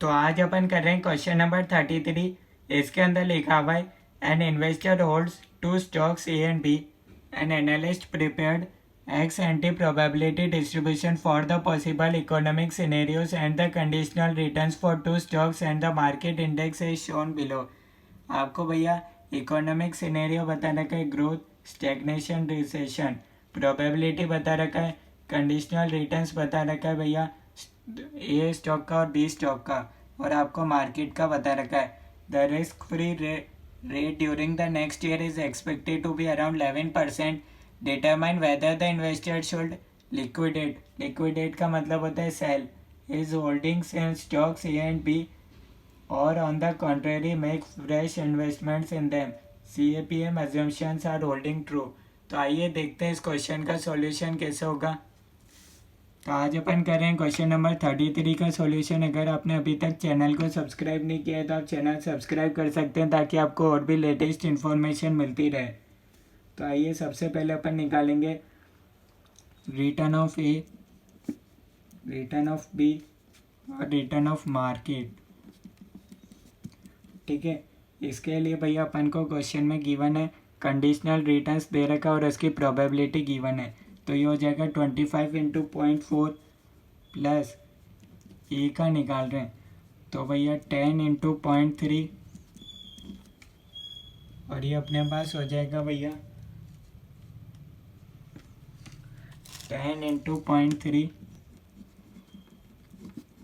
तो आज अपन कर रहे हैं क्वेश्चन नंबर 33। इसके अंदर लिखा हुआ है an investor holds two stocks A and B an analyst prepared ex ante probability distribution for the possible economic scenarios and the conditional returns for two stocks and the market index is shown below. आपको भैया economic scenario बता रखा है, growth, stagnation, recession, probability बता रखा है, conditional returns बता रखा है भैया ए स्टॉक का और बी स्टॉक का, और आपको मार्केट का बता रखा है। The risk free rate during the next year is expected to be around 11%। Determine whether the investor should liquidate का मतलब होता है sell is holdings in stocks A and B और on the contrary make fresh investments in them. CAPM assumptions are holding true. तो आइए देखते हैं इस क्वेश्चन का सॉल्यूशन कैसे होगा। तो आज अपन कर रहे हैं क्वेश्चन नंबर 33 का सॉल्यूशन। अगर आपने अभी तक चैनल को सब्सक्राइब नहीं किया है तो आप चैनल सब्सक्राइब कर सकते हैं ताकि आपको और भी लेटेस्ट इन्फॉर्मेशन मिलती रहे। तो आइए सबसे पहले अपन निकालेंगे return of A, return of B और रिटर्न ऑफ मार्केट। ठीक है, इसके लिए भैया अपन को क्वेश्चन में गिवन है कंडीशनल रिटर्न्स दे रखा है और उसकी प्रोबेबिलिटी गिवन है। तो ये हो जाएगा 25 इंटू 0.4 प्लस ए का निकाल रहे हैं तो भैया 10 इंटू 0.3 और ये अपने पास हो जाएगा भैया 10 इंटू 0.3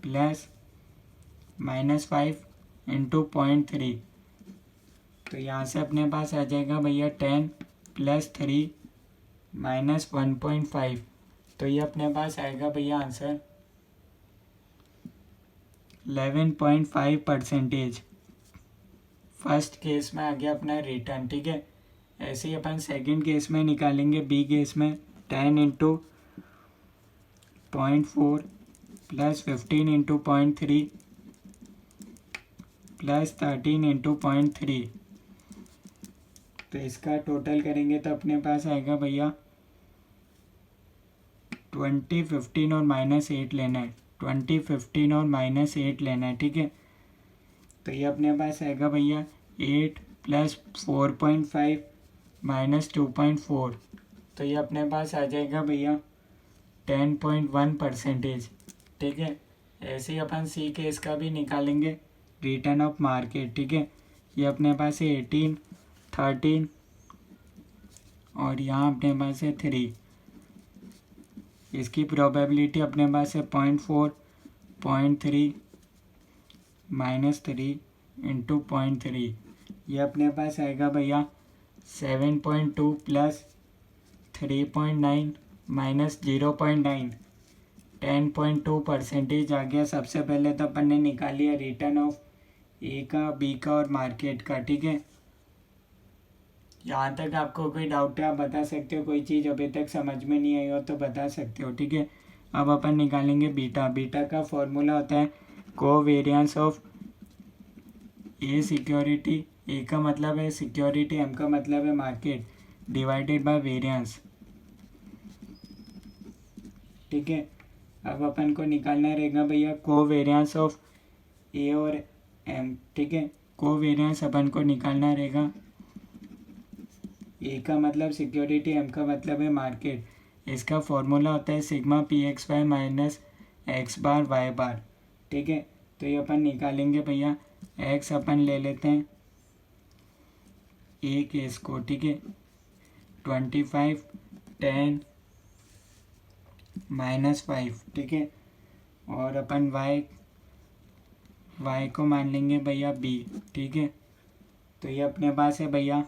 प्लस -5 इंटू 0.3। तो यहाँ से अपने पास आ जाएगा भैया 10 प्लस 3 माइनस 1.5। तो ये अपने पास आएगा भैया आंसर 11.5%। फर्स्ट केस में आ गया अपना रिटर्न। ठीक है, ऐसे ही अपन सेकंड केस में निकालेंगे। बी केस में 10 into 0.4 plus 15 into 0.3 plus 13 into 0.3। तो इसका टोटल करेंगे तो अपने पास आएगा भैया 20, 15 और -8 लेना है। 20, 15 और -8 लेना है। ठीक है, तो ये अपने पास आएगा भैया 8 प्लस 4.5 माइनस 2.4। तो ये अपने पास आ जाएगा भैया 10.1%। ठीक है, ऐसे ही अपन सी केस का भी निकालेंगे रिटर्न ऑफ मार्केट। ठीक है, ये अपने पास है 18, 13 और यहाँ अपने पास है 3। इसकी प्रोबेबिलिटी अपने पास है 0.4, 0.3 -3 इंटू 0.3। ये अपने पास आएगा भैया 7.2 प्लस 3.9 माइनस 0.9, 10.2% आ गया। सबसे पहले तो अपन ने निकाल लिया रिटर्न ऑफ ए का, बी का और मार्केट का। ठीक है, यहाँ तक आपको कोई डाउट है आप बता सकते हो, कोई चीज़ अभी तक समझ में नहीं आई हो तो बता सकते हो। ठीक है, अब अपन निकालेंगे बीटा। बीटा का फॉर्मूला होता है कोवेरिएंस ऑफ ए सिक्योरिटी, ए का मतलब है सिक्योरिटी, एम का मतलब है मार्केट, डिवाइडेड बाय वेरिएंस। ठीक है, अब अपन को निकालना रहेगा भैया कोवेरिएंस ऑफ ए और एम। ठीक है, कोवेरिएंस अपन को निकालना रहेगा। ए का मतलब सिक्योरिटी, एम का मतलब है मार्केट। इसका फॉर्मूला होता है सिग्मा PXY माइनस एक्स बार वाई बार। ठीक है, तो ये अपन निकालेंगे भैया। एक्स अपन ले लेते हैं ए केस को। ठीक है, 25, 10 -5। ठीक है, और अपन वाई को मान लेंगे भैया बी। ठीक है, तो ये अपने पास है भैया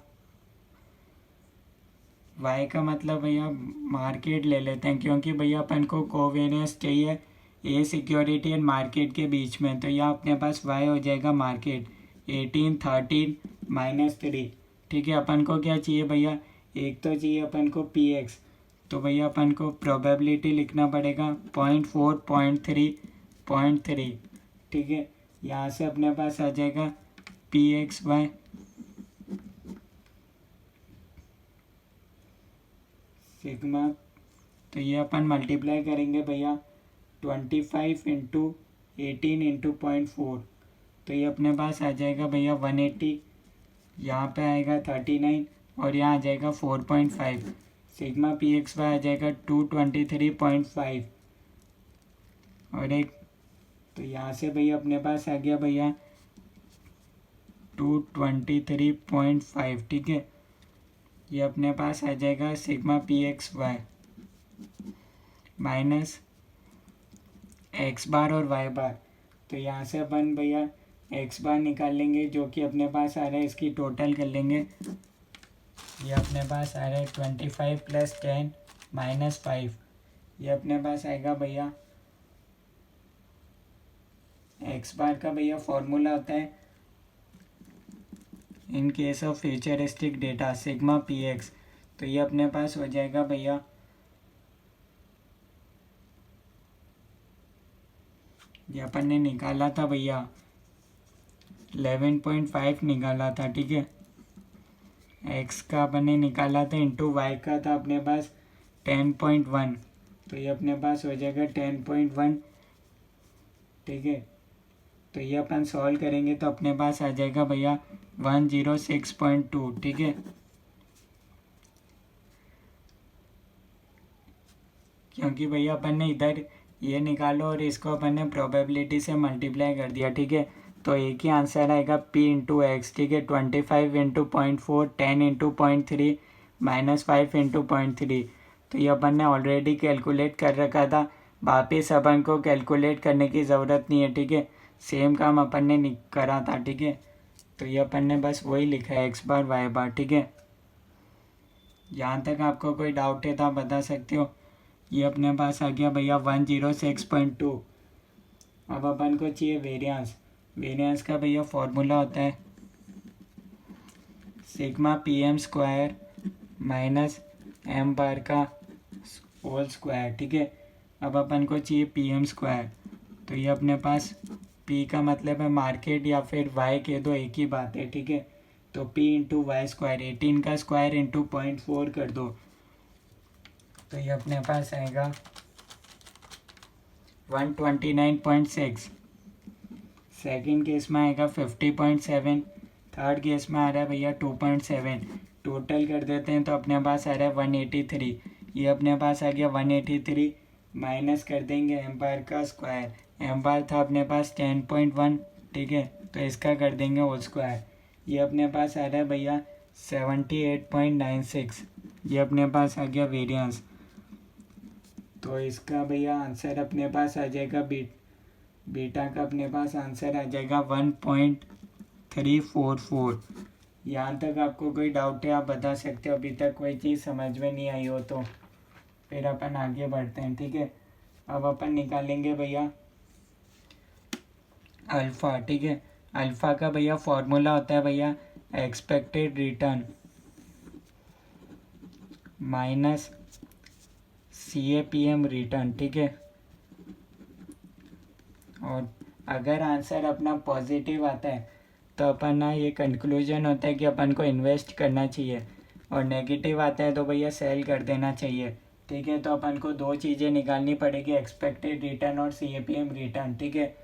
वाई का मतलब भैया मार्केट ले लेते हैं क्योंकि भैया अपन को कोवेरिएंस चाहिए ए सिक्योरिटी एंड मार्केट के बीच में। तो यहाँ अपने पास वाई हो जाएगा मार्केट 18, 13 -3। ठीक है, अपन को क्या चाहिए भैया, एक तो चाहिए अपन को PX। तो भैया अपन को प्रोबेबिलिटी लिखना पड़ेगा 0.4, 0.3, 0.3। ठीक है, यहाँ से अपने पास आ जाएगा PXY सिग्मा। तो ये अपन मल्टीप्लाई करेंगे भैया 25 इंटू 18 इंटू 0.4, तो ये अपने पास आ जाएगा भैया 180, यहाँ पे आएगा 39 और यहाँ आ जाएगा 4.5। सिग्मा पी एक्स वाई आ जाएगा 223.5 और एक, तो यहाँ से भैया अपने पास आ गया भैया 223.5। ठीक है, ये अपने पास आ जाएगा sigma P X Y minus X bar और वाई बार। तो यहाँ से अपन भैया एक्स बार निकाल लेंगे जो कि अपने पास आ रहा है, इसकी टोटल कर लेंगे। ये अपने पास आ रहा है 25 + 10 - 5, ये अपने पास आएगा भैया एक्स बार का भैया फॉर्मूला होता है in case of futuristic data sigma P x. तो ये अपने पास हो जाएगा भैया ये अपन ने निकाला था भैया 11.5 निकाला था। ठीक है, एक्स का अपन ने निकाला था इंटू वाई का था अपने पास 10.1, तो ये अपने पास हो जाएगा 10.1। ठीक है, तो ये अपन सॉल्व करेंगे तो अपने पास आ जाएगा भैया 106.2। ठीक है, क्योंकि भैया अपन ने इधर ये निकालो और इसको अपन ने प्रोबेबिलिटी से मल्टीप्लाई कर दिया। ठीक है, तो एक ही आंसर आएगा p इंटू एक्स। ठीक है, 25 इंटू 0.4, 10 इंटू 0.3 -5 इंटू 0.3। तो ये अपन ने ऑलरेडी कैलकुलेट कर रखा था, वापिस अपन को कैलकुलेट करने की ज़रूरत नहीं है। ठीक है, सेम काम अपन ने करा था। ठीक है, तो ये अपन ने बस वही लिखा है एक्स बार वाई बार। ठीक है, यहाँ तक आपको कोई डाउट है तो आप बता सकते हो। ये अपने पास आ गया भैया 106.2। अब अपन को चाहिए वेरिएंस। वेरिएंस का भैया फॉर्मूला होता है sigma P M square minus M bar का होल स्क्वायर। ठीक है, अब अपन को चाहिए पी एम स्क्वायर, तो ये अपने पास पी का मतलब है मार्केट या फिर वाई के दो, एक ही बात है। ठीक है, तो पी इंटू वाई स्क्वायर 18 का स्क्वायर इंटू 0.4 कर दो, तो ये अपने पास आएगा 129.6। सेकेंड केस में आएगा 50.7, थर्ड केस में आ रहा है भैया 2.7। टोटल कर देते हैं तो अपने पास आ रहा है 183। ये अपने पास आ गया 183, माइनस कर देंगे एम बार का स्क्वायर। एम बार था अपने पास 10.1। ठीक है, तो इसका कर देंगे होल स्क्वायर। ये अपने पास आ रहा है भैया 78.96। ये अपने पास आ गया वेरिएंस। तो इसका भैया आंसर अपने पास आ जाएगा बीटा का अपने पास आंसर आ जाएगा 1.344। यहाँ तक आपको कोई डाउट है आप बता सकते हो, अभी तक कोई चीज़ समझ में नहीं आई हो तो फिर अपन आगे बढ़ते हैं। ठीक है, अब अपन निकालेंगे भैया अल्फ़ा। ठीक है, अल्फ़ा का भैया फॉर्मूला होता है भैया expected return minus CAPM return. ठीक है, और अगर आंसर अपना पॉजिटिव आता है तो अपन ना ये कंक्लूजन होता है कि अपन को इन्वेस्ट करना चाहिए, और नेगेटिव आता है तो भैया सेल कर देना चाहिए। ठीक है, तो अपन को दो चीज़ें निकालनी पड़ेगी, एक्सपेक्टेड रिटर्न और CAPM रिटर्न। ठीक है,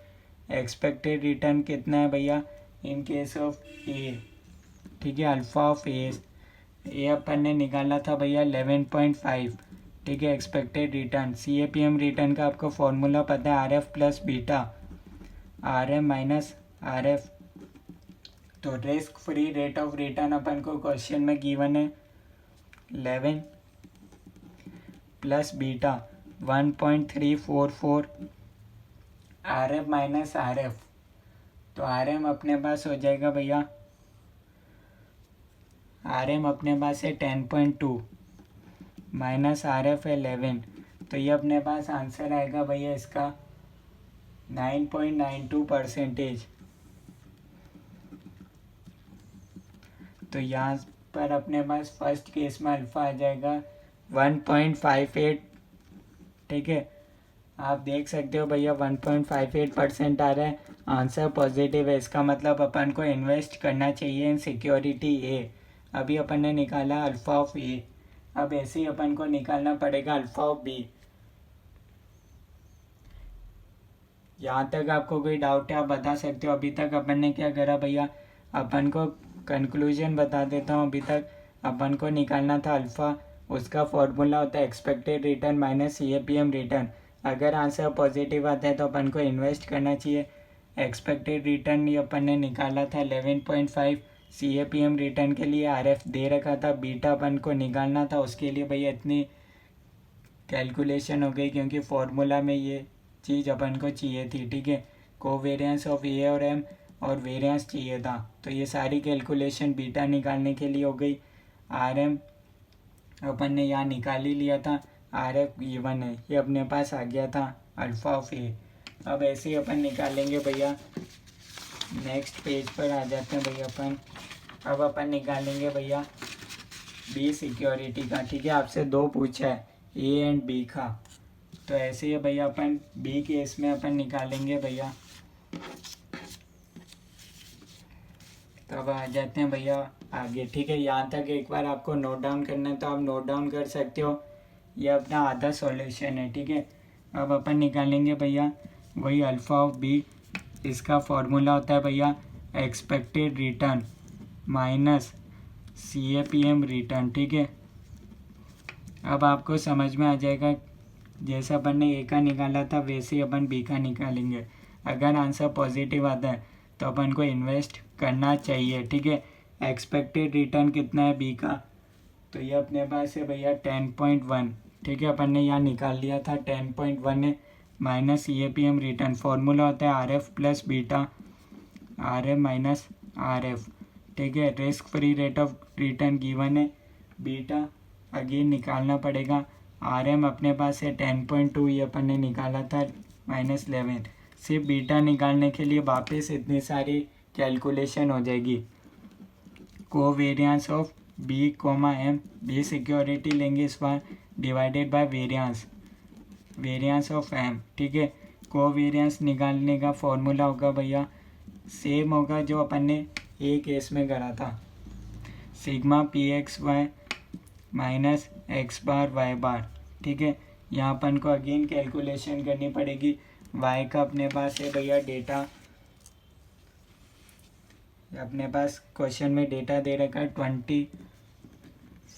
एक्सपेक्टेड रिटर्न कितना है भैया इन केस ऑफ ए। ठीक है, अल्फ़ा ऑफ ए अपन ने निकाला था भैया 11.5। ठीक है, एक्सपेक्टेड रिटर्न। CAPM रिटर्न का आपको फॉर्मूला पता है RF plus beta, RM minus RF। तो risk free rate of return अपन को क्वेश्चन में गिवन है 11 plus beta 1.344 RM minus RF। तो RM अपने पास हो जाएगा भैया RM अपने पास है 10.2 माइनस RF है 11, तो ये अपने पास आंसर आएगा भैया इसका 9.92%। तो यहाँ पर अपने पास फर्स्ट केस में अल्फ़ा आ जाएगा 1.58। ठीक है, आप देख सकते हो भैया 1.58% आ रहा है, आंसर पॉजिटिव है। इसका मतलब अपन को इन्वेस्ट करना चाहिए इन सिक्योरिटी ए। अभी अपन ने निकाला अल्फ़ा ऑफ ए, अब ऐसे ही अपन को निकालना पड़ेगा अल्फ़ा ऑफ बी। यहाँ तक आपको कोई डाउट है आप बता सकते हो। अभी तक अपन ने क्या करा भैया, अपन को कंक्लूजन बता देता हूँ। अभी तक अपन को निकालना था अल्फ़ा, उसका फॉर्मूला होता है expected return minus CAPM return. अगर आंसर पॉजिटिव आता है तो अपन को इन्वेस्ट करना चाहिए। एक्सपेक्टेड रिटर्न ये अपन ने निकाला था 11.5, CAPM रिटर्न के लिए RF दे रखा था, बीटा अपन को निकालना था। उसके लिए भैया इतनी कैलकुलेशन हो गई क्योंकि फॉर्मूला में ये चीज़ अपन को चाहिए थी, ठीक है। कोवेरियंस ऑफ ए और एम और वेरियंस चाहिए था, तो ये सारी कैलकुलेशन बीटा निकालने के लिए हो गई। RM अपन ने यहाँ निकाल ही लिया था, RF गिवन है, ये अपने पास आ गया था अल्फ़ा ऑफ ए। अब ऐसे ही अपन निकालेंगे भैया, नेक्स्ट पेज पर आ जाते हैं भैया अपन। अब अपन निकालेंगे भैया बी सिक्योरिटी का, ठीक है। आपसे दो पूछा है ए एंड बी का, तो ऐसे ही भैया अपन बी केस में अपन निकालेंगे भैया। तो अब आ जाते हैं भैया आगे, ठीक है। यहाँ तक एक बार आपको नोट डाउन करना है तो आप नोट डाउन कर सकते हो, ये अपना आधा सॉल्यूशन है, ठीक है। अब अपन निकालेंगे भैया वही अल्फ़ा ऑफ बी, इसका फॉर्मूला होता है भैया expected return minus CAPM return, ठीक है। अब आपको समझ में आ जाएगा, जैसा अपन ने ए का निकाला था वैसे ही अपन बी का निकालेंगे। अगर आंसर पॉजिटिव आता है तो अपन को इन्वेस्ट करना चाहिए, ठीक है। एक्सपेक्टेड रिटर्न कितना है बी का, तो ये अपने पास है भैया 10.1, ठीक है। अपन ने यहाँ निकाल लिया था 10.1 है, माइनस CAPM रिटर्न फॉर्मूला होता है RF plus beta, RM minus RF, ठीक है। Risk free rate of return given है, बीटा अगेन निकालना पड़ेगा। RM अपने पास है 10.2, ये अपन ने निकाला था माइनस 11। सिर्फ बीटा निकालने के लिए वापस इतनी सारी कैलकुलेशन हो जाएगी। Covariance of B comma M, B security लेंगे इस बार, divided by variance of M, ठीक है। कोवेरियंस निकालने का फॉर्मूला होगा भैया सेम होगा जो अपन ने ए केस में करा था, सिग्मा PXY माइनस एक्स बार वाई बार, ठीक है। यहाँ अपन को अगेन कैलकुलेशन करनी पड़ेगी। वाई का अपने पास है भैया डेटा, अपने पास क्वेश्चन में डेटा दे रखा है 20,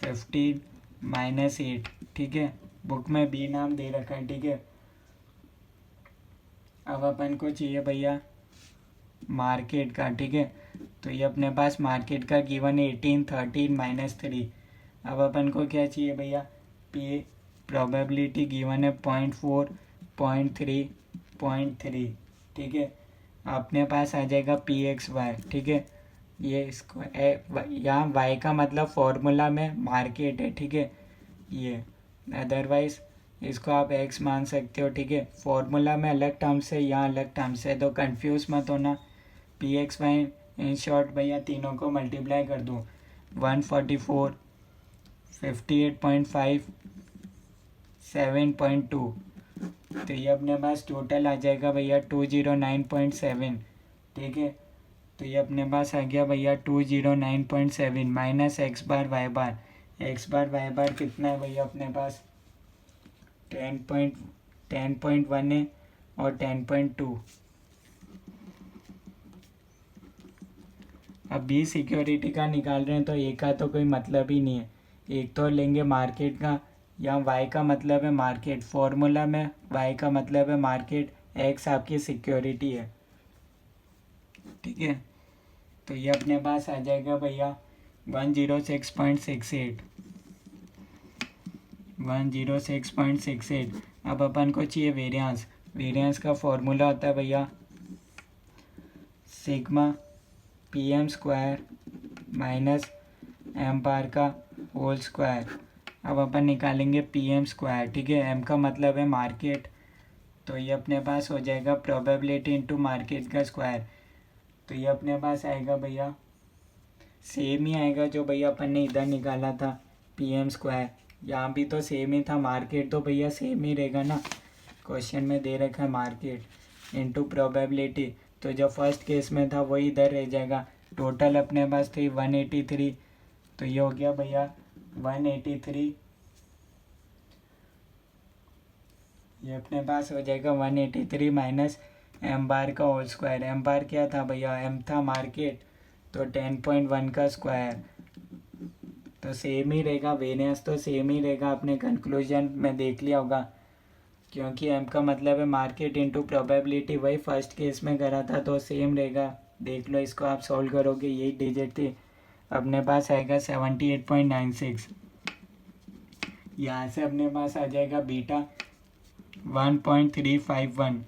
15, -8, ठीक है। बुक में बी नाम दे रखा है, ठीक है। अब अपन को चाहिए भैया मार्केट का, ठीक है। तो ये अपने पास मार्केट का गिवन है 18, 13, -3। अब अपन को क्या चाहिए भैया, पी प्रोबेबिलिटी गिवन है 0.4, 0.3, 0.3, ठीक है। अपने पास आ जाएगा PXY, ठीक है। ये इसको यहाँ y का मतलब फॉर्मूला में मार्केट है, ठीक है। ये अदरवाइज इसको आप x मान सकते हो, ठीक है। फॉर्मूला में अलग टर्म से, यहाँ अलग टर्म से, तो कंफ्यूज मत होना। PXY इन शॉर्ट भैया तीनों को मल्टीप्लाई कर दूँ, 144, 58.5, 7.2, तो ये अपने पास टोटल आ जाएगा भैया 209.7, ठीक है। तो ये अपने पास आ गया भैया 209.7 माइनस एक्स बार वाई बार। एक्स बार वाई बार कितना है भैया अपने पास 10.1 है और 10.2। अब बी सिक्योरिटी का निकाल रहे हैं तो ए का तो कोई मतलब ही नहीं है, एक तो लेंगे मार्केट का, या वाई का मतलब है मार्केट, फॉर्मूला में वाई का मतलब है मार्केट, एक्स आपकी सिक्योरिटी है, ठीक है। तो ये अपने पास आ जाएगा भैया 106.68, 106.68। अब अपन को चाहिए वेरियंस, वेरियंस का फॉर्मूला होता है भैया sigma PM square minus M bar का होल स्क्वायर। अब अपन निकालेंगे PM स्क्वायर, ठीक है। एम का मतलब है मार्केट, तो ये अपने पास हो जाएगा प्रोबेबिलिटी इनटू मार्केट का स्क्वायर। तो ये अपने पास आएगा भैया सेम ही आएगा जो भैया अपन ने इधर निकाला था PM स्क्वायर, यहाँ भी तो सेम ही था, मार्केट तो भैया सेम ही रहेगा ना, क्वेश्चन में दे रखा है मार्केट इनटू प्रोबेबिलिटी, तो जो फर्स्ट केस में था वही इधर रह जाएगा। टोटल अपने पास थी 183, तो ये हो गया भैया 183, ये अपने पास हो जाएगा 183 माइनस एम बार का होल स्क्वायर। एम बार क्या था भैया, एम था मार्केट, तो 10.1 का स्क्वायर, तो सेम ही रहेगा, वेरिएंस तो सेम ही रहेगा, आपने कंक्लूजन में देख लिया होगा, क्योंकि एम का मतलब है मार्केट इंटू प्रोबेबिलिटी, वही फर्स्ट केस में करा था तो सेम रहेगा। देख लो, इसको आप सॉल्व करोगे, यही डिजिट थी, अपने पास आएगा 78.96। यहाँ से अपने पास आ जाएगा बीटा 1.351।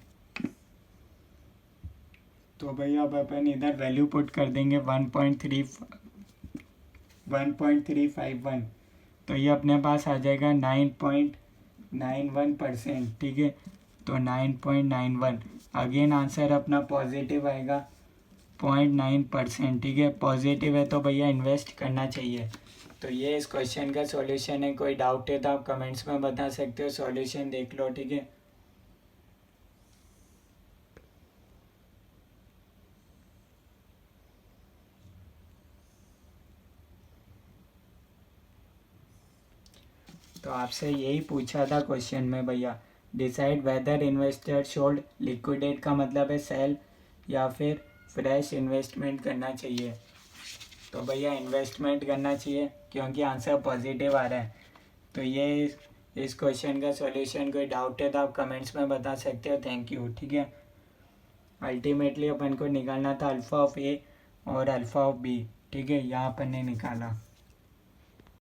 तो भैया अब अपन इधर वैल्यू पुट कर देंगे 1.351, तो ये अपने पास आ जाएगा 9.91%। ठीक है, तो 9.91, अगेन आंसर अपना पॉजिटिव आएगा 0.9%। ठीक है, पॉजिटिव है तो भैया इन्वेस्ट करना चाहिए। तो ये इस क्वेश्चन का सॉल्यूशन है। कोई डाउट है तो आप कमेंट्स में बता सकते हो, सॉल्यूशन देख लो। ठीक है, तो आपसे यही पूछा था क्वेश्चन में भैया, decide whether investor should liquidate, का मतलब है सेल या फिर फ्रेश इन्वेस्टमेंट करना चाहिए। तो भैया इन्वेस्टमेंट करना चाहिए, क्योंकि आंसर पॉजिटिव आ रहा है। तो ये इस क्वेश्चन का सॉल्यूशन। कोई डाउट है तो आप कमेंट्स में बता सकते हो। Thank you. ठीक है, अल्टीमेटली अपन को निकालना था अल्फ़ा ऑफ ए और अल्फ़ा ऑफ बी। ठीक है, यहाँ अपन ने निकाला।